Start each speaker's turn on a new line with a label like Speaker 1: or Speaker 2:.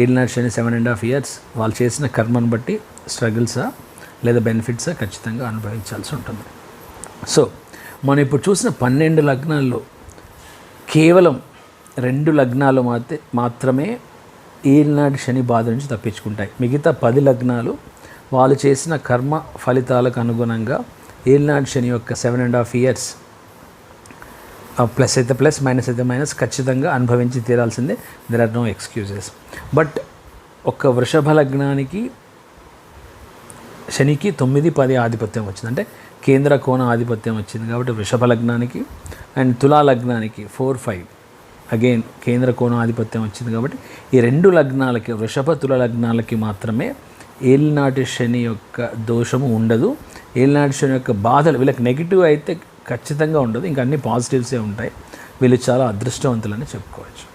Speaker 1: ఏలినాటి శని 7.5 years వాళ్ళు చేసిన కర్మను బట్టి స్ట్రగుల్సా లేదా బెనిఫిట్సా ఖచ్చితంగా అనుభవించాల్సి ఉంటుంది. సో మనం ఇప్పుడు చూసిన 12 లగ్నాల్లో కేవలం 2 లగ్నాలు మాత్రమే ఏలినాటి శని బాధ నుంచి తప్పించుకుంటాయి. మిగతా 10 లగ్నాలు వాళ్ళు చేసిన కర్మ ఫలితాలకు అనుగుణంగా ఏలినాటి శని యొక్క 7.5 years ప్లస్ అయితే ప్లస్, మైనస్ అయితే మైనస్ ఖచ్చితంగా అనుభవించి తీరాల్సిందే. There are no excuses. But ఒక వృషభ లగ్నానికి శనికి 9, 10 ఆధిపత్యం వచ్చింది, అంటే కేంద్ర కోణ ఆధిపత్యం వచ్చింది కాబట్టి వృషభ లగ్నానికి. అండ్ తులా లగ్నానికి 4, 5 అగైన్ కేంద్ర కోణ ఆధిపత్యం వచ్చింది కాబట్టి ఈ 2 లగ్నాలకి, వృషభ తుల లగ్నాలకి మాత్రమే ఏలినాటి శని యొక్క దోషము ఉండదు. ఏలినాటి శని యొక్క బాధలు వీళ్ళకి నెగిటివ్ అయితే ఖచ్చితంగా ఉండదు, ఇంకా అన్ని పాజిటివ్సే ఉంటాయి. వీళ్ళు చాలా అదృష్టవంతులని చెప్పుకోవచ్చు.